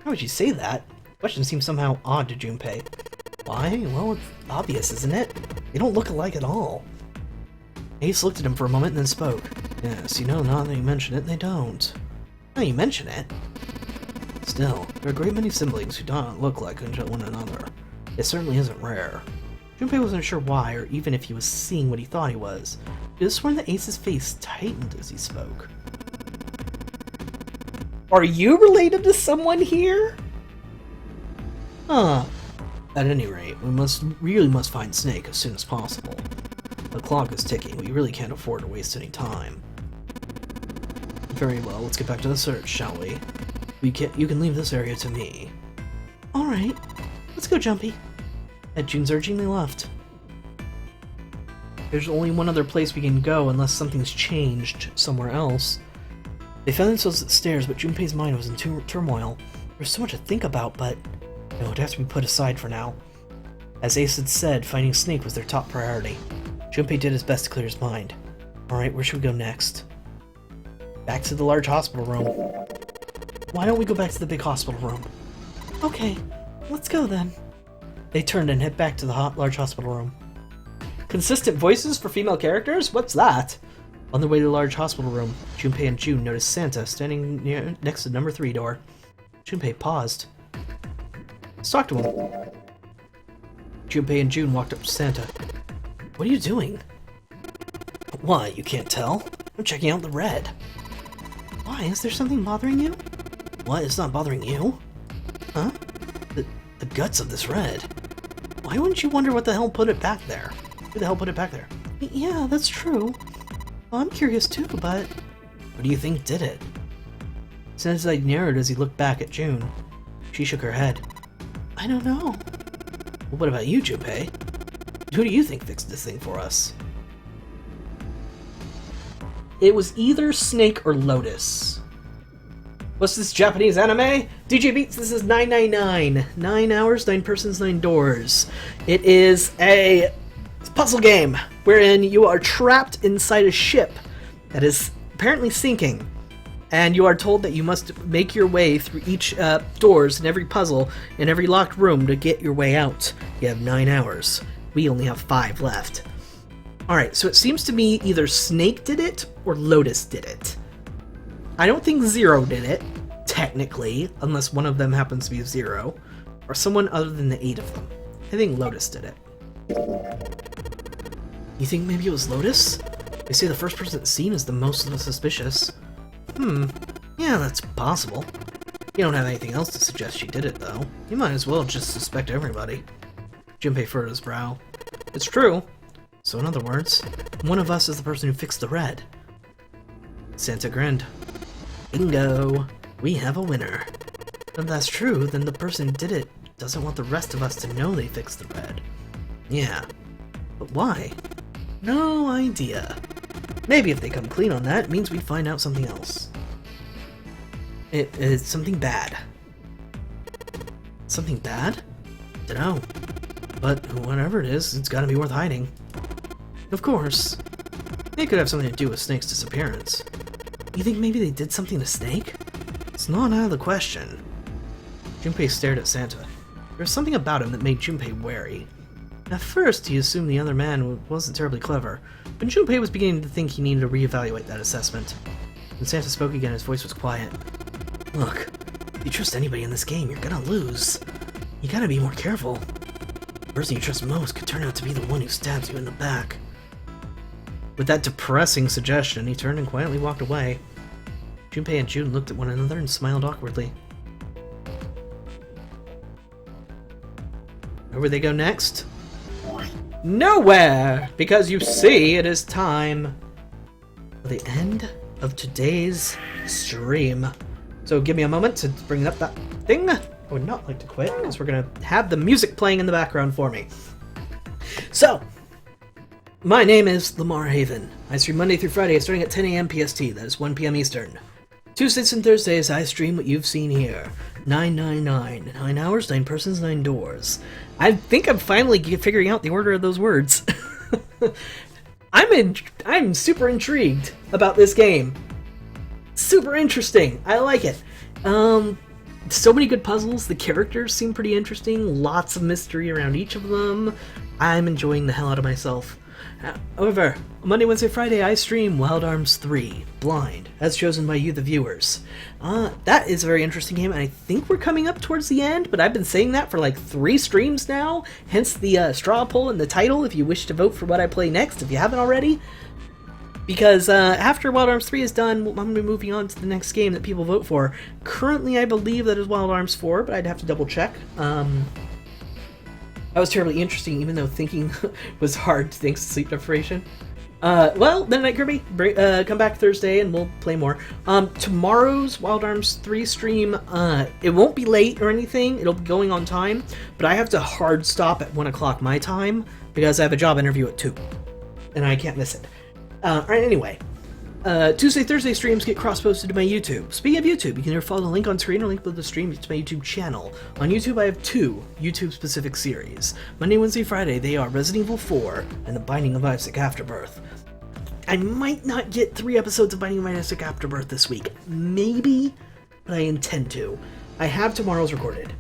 Why would you say that? The question seems somehow odd to Junpei. Why? Well, it's obvious, isn't it? They don't look alike at all. Ace looked at him for a moment and then spoke. Yes, you know, now that you mention it, they don't. Now you mention it. Still, there are a great many siblings who do not look like one another. It certainly isn't rare. Junpei wasn't sure why, or even if he was seeing what he thought he was. He was sworn that Ace's face tightened as he spoke. Are you related to someone here? Huh. At any rate, we really must find Snake as soon as possible. The clock is ticking. We really can't afford to waste any time. Very well, let's get back to the search, shall we? You can leave this area to me. Alright, let's go, Jumpy. At June's urging, they left. There's only one other place we can go unless something's changed somewhere else. They found themselves at the stairs, but Junpei's mind was in turmoil. There was so much to think about, but it would have to be put aside for now. As Ace had said, finding Snake was their top priority. Junpei did his best to clear his mind. Alright, where should we go next? Back to the large hospital room. Why don't we go back to the big hospital room? Okay, let's go then. They turned and head back to the large hospital room. Consistent voices for female characters? What's that? On their way to the large hospital room, Junpei and June noticed Santa standing next to number 3 door. Junpei paused. Let's talk to him. Junpei and June walked up to Santa. What are you doing? Why, you can't tell? I'm checking out the red. Why, is there something bothering you? What, it's not bothering you? Huh? The guts of this red. Why wouldn't you wonder what the hell put it back there? Who the hell put it back there? Yeah, that's true. Well, I'm curious too, but... What do you think did it? Santa's eye narrowed as he looked back at June. She shook her head. I don't know. Well, what about you, Junpei? Who do you think fixed this thing for us? It was either Snake or Lotus. What's this Japanese anime? DJ Beats, this is 999. 9 hours, 9 persons, 9 doors. It is a puzzle game wherein you are trapped inside a ship that is apparently sinking. And you are told that you must make your way through each doors in every puzzle in every locked room to get your way out. You have 9 hours. We only have 5 left. Alright, so it seems to me either Snake did it or Lotus did it. I don't think Zero did it, technically, unless one of them happens to be Zero, or someone other than the 8 of them. I think Lotus did it. You think maybe it was Lotus? They say the first person seen is the most suspicious. Yeah, that's possible. You don't have anything else to suggest she did it, though. You might as well just suspect everybody. Junpei furrowed his brow. It's true. So in other words, one of us is the person who fixed the red. Santa grinned. Bingo! We have a winner. If that's true, then the person who did it doesn't want the rest of us to know they fixed the red. Yeah. But why? No idea. Maybe if they come clean on that, it means we find out something else. It is something bad. Something bad? Dunno. But whatever it is, it's gotta be worth hiding. Of course. It could have something to do with Snake's disappearance. You think maybe they did something to Snake? It's not out of the question. Junpei stared at Santa. There was something about him that made Junpei wary. At first, he assumed the other man wasn't terribly clever, but Junpei was beginning to think he needed to reevaluate that assessment. When Santa spoke again, his voice was quiet. Look, if you trust anybody in this game, you're gonna lose. You gotta be more careful. The person you trust most could turn out to be the one who stabs you in the back. With that depressing suggestion, he turned and quietly walked away. Junpei and June looked at one another and smiled awkwardly. Where would they go next? Nowhere! Because you see, it is time for the end of today's stream. So give me a moment to bring up that thing. I would not like to quit, because we're going to have the music playing in the background for me. So, my name is Lamar Haven. I stream Monday through Friday starting at 10 a.m. PST, that is 1 p.m. Eastern. Tuesdays and Thursdays, I stream what you've seen here. 999. 9 hours, 9 persons, 9 doors. I think I'm finally figuring out the order of those words. I'm super intrigued about this game. Super interesting. I like it. So many good puzzles. The characters seem pretty interesting. Lots of mystery around each of them. I'm enjoying the hell out of myself. However, Monday, Wednesday, Friday, I stream Wild Arms 3, Blind, as chosen by you, the viewers. That is a very interesting game, and I think we're coming up towards the end, but I've been saying that for like 3 streams now, hence the straw poll in the title if you wish to vote for what I play next, if you haven't already. Because after Wild Arms 3 is done, I'm going to be moving on to the next game that people vote for. Currently, I believe that is Wild Arms 4, but I'd have to double check. That was terribly interesting, even though thinking was hard thanks to sleep deprivation. Well, then Night Kirby, come back Thursday and we'll play more. Tomorrow's Wild Arms 3 stream, it won't be late or anything, it'll be going on time, but I have to hard stop at 1 o'clock my time, because I have a job interview at 2, and I can't miss it. Alright, anyway. Tuesday, Thursday streams get cross-posted to my YouTube. Speaking of YouTube, you can either follow the link on screen or link below the stream to my YouTube channel. On YouTube, I have 2 YouTube-specific series. Monday, Wednesday, Friday, they are Resident Evil 4 and The Binding of Isaac Afterbirth. I might not get 3 episodes of Binding of Isaac Afterbirth this week. Maybe, but I intend to. I have tomorrow's recorded.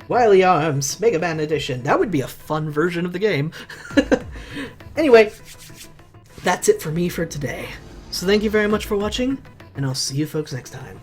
Wily Arms, Mega Man Edition. That would be a fun version of the game. Anyway, that's it for me for today. So thank you very much for watching, and I'll see you folks next time.